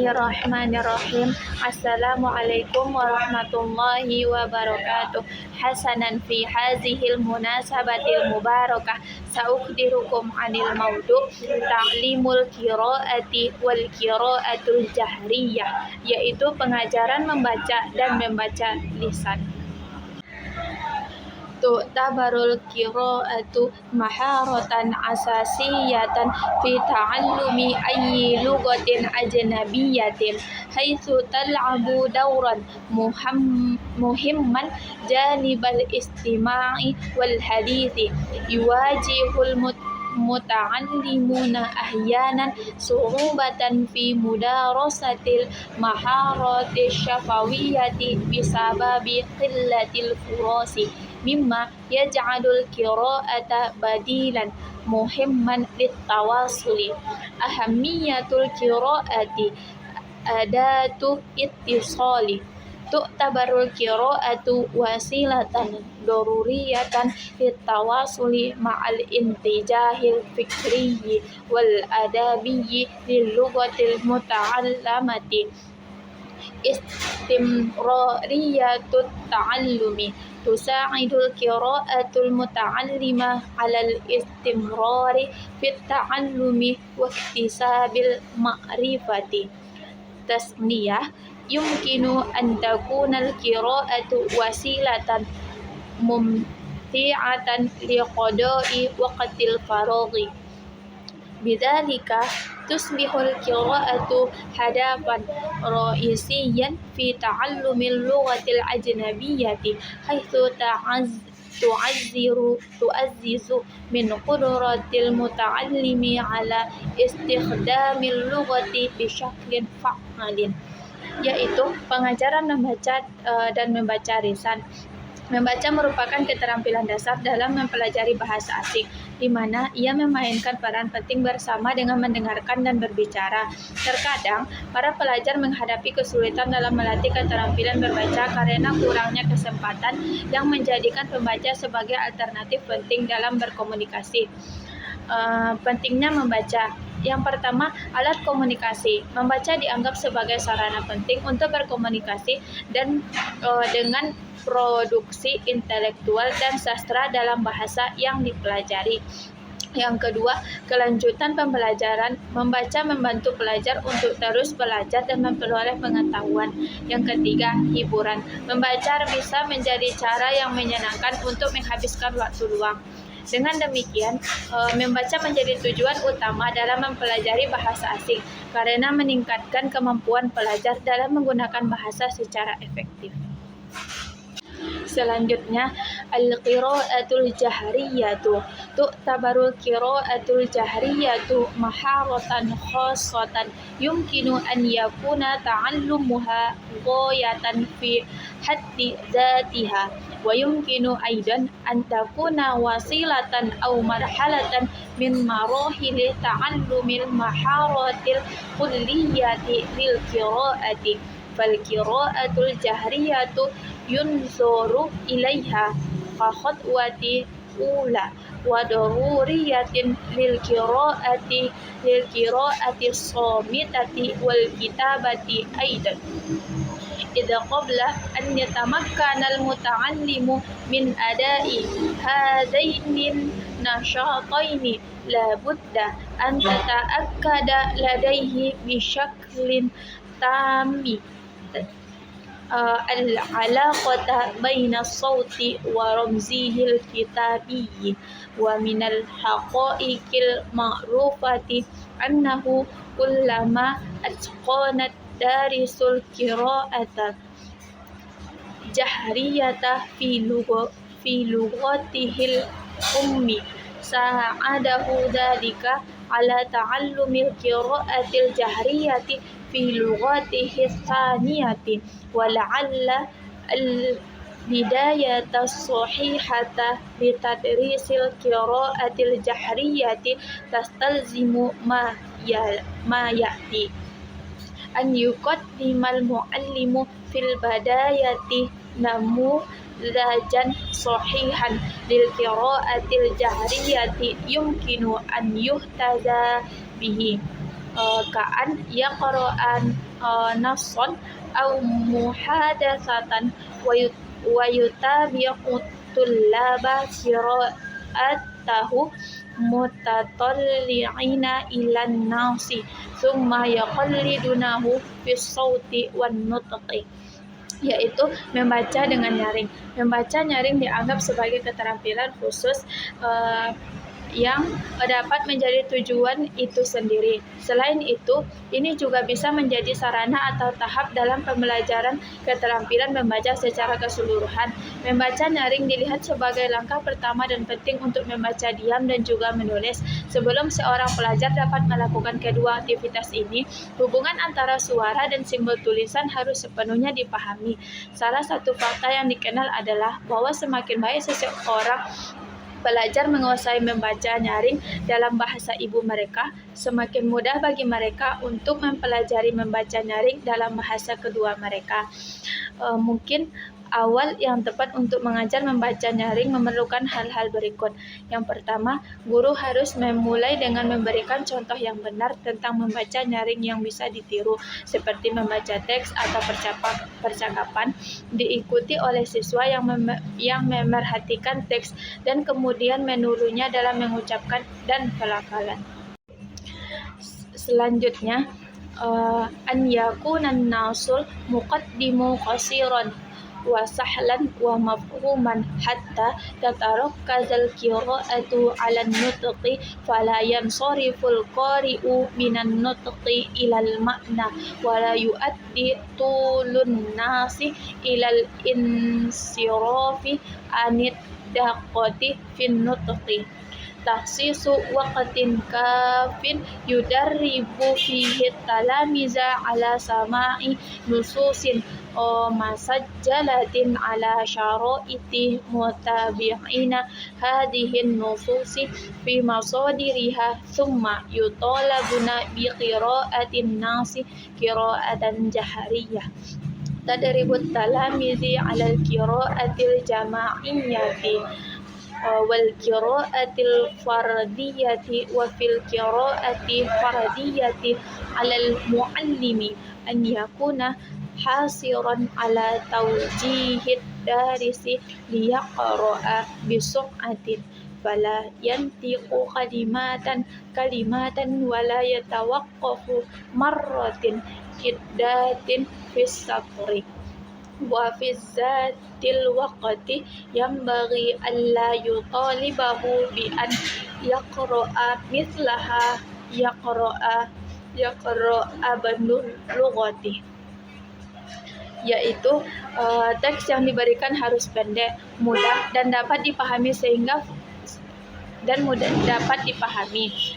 Bismillahirrahmanirrahim. Assalamualaikum warahmatullahi wabarakatuh. Hasanan fi hazihil munasabatil mubarakah sa'ukhbirukum 'anil maudu' ta'limul qiraati wal qiraatul jahriyah, yaitu pengajaran membaca dan membaca lisan. Tu'tabarul qiraatu maharatan asasiyatan fi ta'allumi ayyi lughatin ajnabiyyatin haitsu tal'abu dawran muhimman janibal istima'i wal hadithi yuwajihul muta'allimuna ahyanan su'ubatan fi mudarasatil maharati syafawiyyati bisababi qillatil furasi mimma yaj'alul qira'ata badilan muhimman littawasuli. Ahammiyatul qira'ati adatu ittisali. Tu'tabarul qira'atu wasilatan daruriyatan littawasuli ma'al intijahil fikriyi wal adabiyyi lil lughatil muta'allamati. Istimrariyatut ta'allumi. Tusa'idul qira'atul muta'allima 'alal istimrari fit ta'allumi wa iktisabil ma'rifati. Tasniyah, yumkinu an takunal qira'atu wasilatan mumti'atan liqada'i waqtil faraghi. Bidzalika tusbihul qira'atu hadafan ra'isiyan fi ta'allumil lughatil ajnabiyyati haitsu tu'azzizu min qudratil muta'allimi 'ala istikhdamil lughati bisyaklin fa'alin, yaitu pengajaran membaca dan membaca lisan. Membaca merupakan keterampilan dasar dalam mempelajari bahasa asing, di mana ia memainkan peran penting bersama dengan mendengarkan dan berbicara. Terkadang, para pelajar menghadapi kesulitan dalam melatih keterampilan berbaca karena kurangnya kesempatan yang menjadikan pembaca sebagai alternatif penting dalam berkomunikasi. Pentingnya membaca. Yang pertama, alat komunikasi. Membaca dianggap sebagai sarana penting untuk berkomunikasi dan dengan produksi intelektual dan sastra dalam bahasa yang dipelajari. Yang kedua, kelanjutan pembelajaran. Membaca membantu pelajar untuk terus belajar dan memperoleh pengetahuan. Yang ketiga, hiburan. Membaca bisa menjadi cara yang menyenangkan untuk menghabiskan waktu luang. Dengan demikian, membaca menjadi tujuan utama dalam mempelajari bahasa asing karena meningkatkan kemampuan pelajar dalam menggunakan bahasa secara efektif. Selanjutnya, al-qira'atul jahriyatu. Tu'tabarul qira'atul jahriyatu maharatan khassatan yumkinu an yakuna ta'allumuha ghayatan fi haddi dzatiha wa yumkinu aidan an takuna wasilatan aw marhalatan min marahili ta'allumil maharatil kulliyati lil qira'ati. Fal qira'atul jahriyatu yunzuru ilaiha ka khutwati ula wa daruriyatin lil qira'ati shamitati wal kitabati aidan. Idza qabla an yatamakkana al muta'allimu min ada'i hadainil nashataini la budda an tata'akkada ladaihi bi syaklin tammi al-alaqata baina as-sawti wa ramzihil kitabiyyi wa minal haqa'iqil ma'rufati annahu kullama atqanat darisul qira'ata jahriyata fi lughatihil ummi sa'adahu dzalika ala ta'allumil qira'atil jahriyati fi lughatihi tsaniyati wa la'alla al-bidayata as-sahihata li tadrisil qira'atil jahriyati tastalzimu ma ya'ti an yuqaddimal mu'allimu fil badayati namudajan sahihan lil qira'atil jahriyati yumkinu an yuhtaza bihi ka'an yaqra'an nassan aw muhadatsatan wa yutabi'u tullaba qira'atahu mutatalli'ina ilan nasi thumma yaqallidunahu fis sauti wan nutqi, yaitu membaca dengan nyaring. Membaca nyaring dianggap sebagai keterampilan khusus yang dapat menjadi tujuan itu sendiri. Selain itu, ini juga bisa menjadi sarana atau tahap dalam pembelajaran keterampilan membaca secara keseluruhan. Membaca nyaring dilihat sebagai langkah pertama dan penting untuk membaca diam dan juga menulis. Sebelum seorang pelajar dapat melakukan kedua aktivitas ini, hubungan antara suara dan simbol tulisan harus sepenuhnya dipahami. Salah satu fakta yang dikenal adalah bahwa semakin baik seseorang pelajar menguasai membaca nyaring dalam bahasa ibu mereka, semakin mudah bagi mereka untuk mempelajari membaca nyaring dalam bahasa kedua mereka. Mungkin awal yang tepat untuk mengajar membaca nyaring memerlukan hal-hal berikut. Yang pertama, guru harus memulai dengan memberikan contoh yang benar tentang membaca nyaring yang bisa ditiru, seperti membaca teks atau percakapan, diikuti oleh siswa yang memerhatikan teks dan kemudian menirunya dalam mengucapkan dan pelafalan. Selanjutnya, an yakunan nasul muqaddimu qasiran wa sahlan wa mafhuman hatta tatarakkazal qira'atu 'alan nutqi fala yansariful qari'u minan nutqi ilal ma'na wa la yu'addi tulun nasi ilal insirafi anid daqati fin nutqi. Takhsisu waqtin kafin yudarribu fihi talamiza ala sama'i nususin masajjalatin ala syaraiti mutabi'ina hadhihi nususi fi masadiriha thumma yutalabuna bi qira'atin nasi qira'atan jahariyah. Tadribut talamizi ala al-qira'atil jama'iyyati wal qira'atil fardiyati wa fil qira'ati fardiyati 'alal muallimi an yakuna hasiran ala tawjihid darisi liyaqra'a bisur'atin fala yantiqu kalimatan wala yatawaqqafu marratin iddatin fis satri wa fi zatil waqti yanbaghi alla yutalibahu bi an yaqra'a mithlaha yaqra'a banul lughati, yaitu teks yang diberikan harus pendek, mudah dan dapat dipahami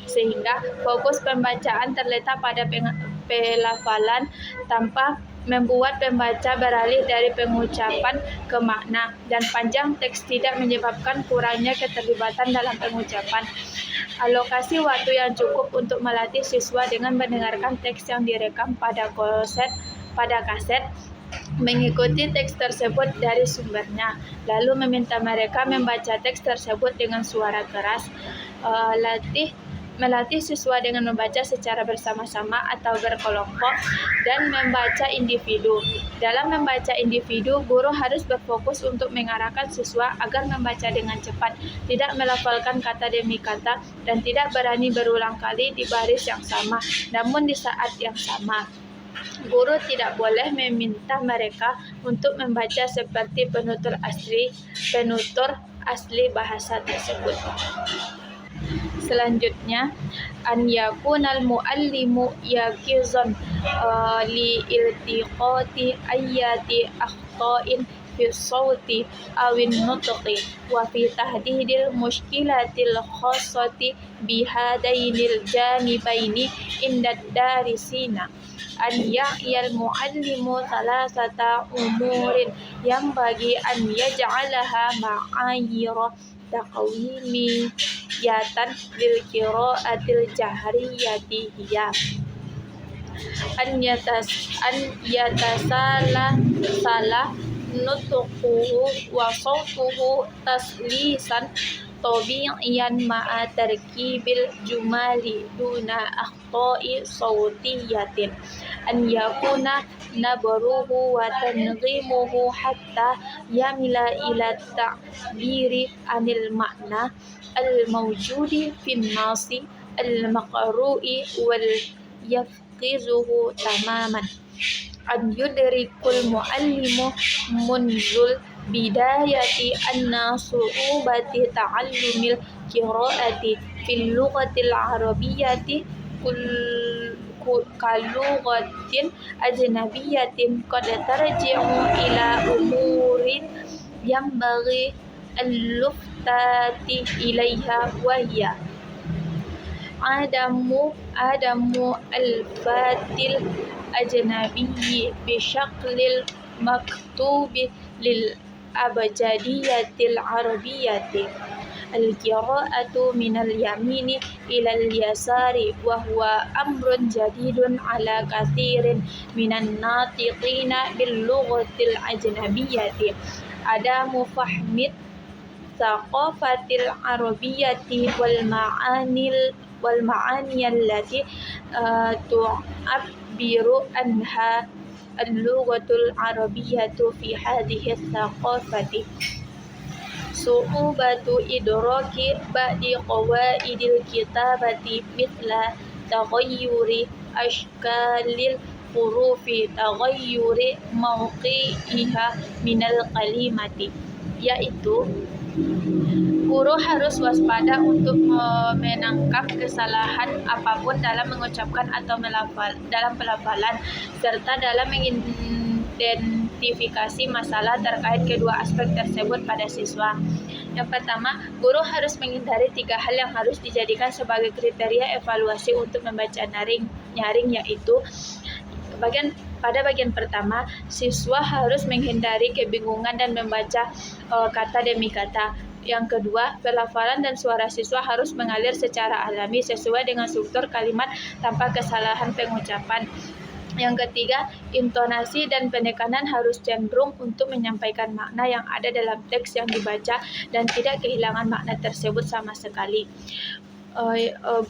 sehingga fokus pembacaan terletak pada pelafalan tanpa membuat pembaca beralih dari pengucapan ke makna, dan panjang teks tidak menyebabkan kurangnya keterlibatan dalam pengucapan. Alokasi waktu yang cukup untuk melatih siswa dengan mendengarkan teks yang direkam pada kaset, mengikuti teks tersebut dari sumbernya, lalu meminta mereka membaca teks tersebut dengan suara keras. Melatih siswa dengan membaca secara bersama-sama atau berkelompok dan membaca individu. Dalam membaca individu, guru harus berfokus untuk mengarahkan siswa agar membaca dengan cepat, tidak melafalkan kata demi kata, dan tidak berani berulang kali di baris yang sama, namun di saat yang sama. Guru tidak boleh meminta mereka untuk membaca seperti penutur asli bahasa tersebut. Selanjutnya, an yakunal muallimu yakizan li iltiqati ayati akhta'in fi sawti awin nutqi wa fi tahdidil mushkilatil khassati bihadainil janibaini indad darisina. An ya'yal muallimu thalathata umurin yang bagi an yaj'alaha ma'ayira taqwimiyatan lil qira'atil jahriyati hiya an yatasala nutquhu wa sawtuhu taslisan طبيعيا مع تركيب الجمل دون أخطاء صوتية. أن يكون نبره وتنظيمه حتى يميل إلى التعبير عن المعنى الموجود في النص المقروء ويفقهه تماما. أن يدرك المعلم منذ البداية أن صعوبة تعلم القراءة في اللغة العربية كلغة أجنبية قد ترجع إلى أمور ينبغي اللفتة إليها، وهي عدم الفات الأجنبي بشكل المكتوب للأبجدية العربية، القراءة من اليمين إلى اليسار، وهو أمر جديد على كثير من الناطقين باللغة الأجنبية. عدم فهم الثقافة العربية والمعاني التي تعبر عنها اللغة العربية في هذه الثقافة. صعوبة إدراك بعض قواعد الكتابة مثل تغير أشكال الحروف، تغير موقعها من الكلمة, yaitu guru harus waspada untuk menangkap kesalahan apapun dalam mengucapkan atau dalam pelafalan, serta dalam mengidentifikasi masalah terkait kedua aspek tersebut pada siswa. Yang pertama, guru harus menghindari 3 hal yang harus dijadikan sebagai kriteria evaluasi untuk membaca nyaring, yaitu pada bagian pertama, siswa harus menghindari kebingungan dan membaca kata demi kata. Yang kedua, pelafalan dan suara siswa harus mengalir secara alami sesuai dengan struktur kalimat tanpa kesalahan pengucapan. Yang ketiga, intonasi dan penekanan harus cenderung untuk menyampaikan makna yang ada dalam teks yang dibaca dan tidak kehilangan makna tersebut sama sekali.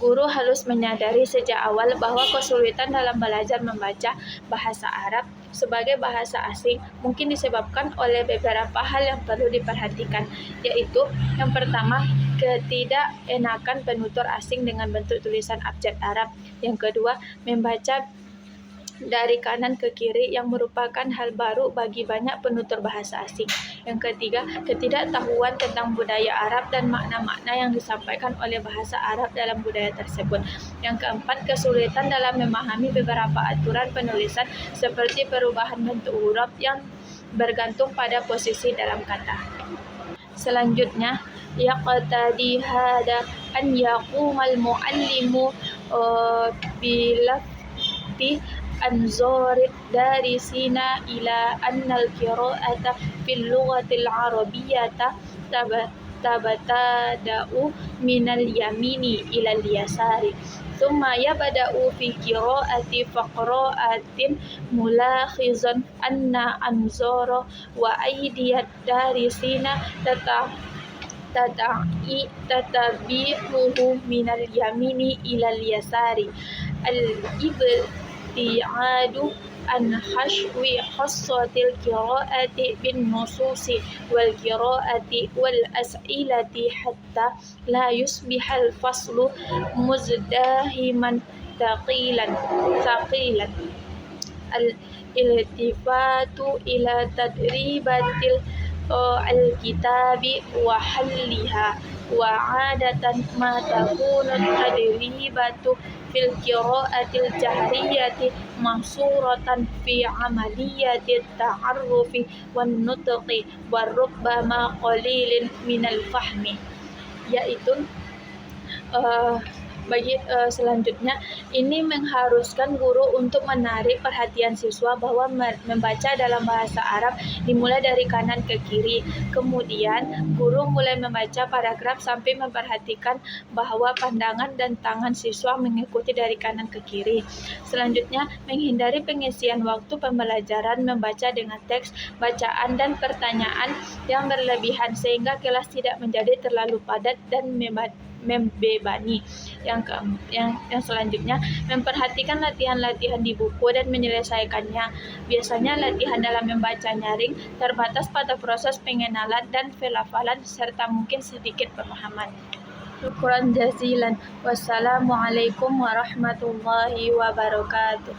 Guru harus menyadari sejak awal bahwa kesulitan dalam belajar membaca bahasa Arab sebagai bahasa asing mungkin disebabkan oleh beberapa hal yang perlu diperhatikan, yaitu yang pertama, ketidakenakan penutur asing dengan bentuk tulisan abjad Arab. Yang kedua, membaca dari kanan ke kiri yang merupakan hal baru bagi banyak penutur bahasa asing. Yang ketiga, ketidaktahuan tentang budaya Arab dan makna-makna yang disampaikan oleh bahasa Arab dalam budaya tersebut. Yang keempat, kesulitan dalam memahami beberapa aturan penulisan seperti perubahan bentuk huruf yang bergantung pada posisi dalam kata. Selanjutnya, yaqtadi hada an yaqumal muallimu bilafti أنظار الدارسين إلى أن القراءة في اللغة العربية تبتدأ من اليمين إلى اليسار، ثم يبدأ في قراءة فقرات ملاحظا أن أنظار وأيدي الدارسين تتبعه من اليمين إلى اليسار. الابتعاد عن حشو حصة القراءة بالنصوص والقراءة والأسئلة حتى لا يصبح الفصل مزدحما ثقيلا. الالتفات إلى تدريبات الكتاب وحلها، وعادة ما تكون التدريبات في القراءة الجهرية محصورة في عملية التعرف والنطق وربما قليل من الفهم, yaitu Selanjutnya, ini mengharuskan guru untuk menarik perhatian siswa bahwa membaca dalam bahasa Arab dimulai dari kanan ke kiri. Kemudian, guru mulai membaca paragraf sampai memperhatikan bahwa pandangan dan tangan siswa mengikuti dari kanan ke kiri. Selanjutnya, menghindari pengisian waktu pembelajaran membaca dengan teks, bacaan, dan pertanyaan yang berlebihan sehingga kelas tidak menjadi terlalu padat dan membebani. Yang selanjutnya, memperhatikan latihan-latihan di buku dan menyelesaikannya. Biasanya latihan dalam membaca nyaring terbatas pada proses pengenalan dan pelafalan serta mungkin sedikit pemahaman. Syukran jazilan. Wassalamualaikum warahmatullahi wabarakatuh.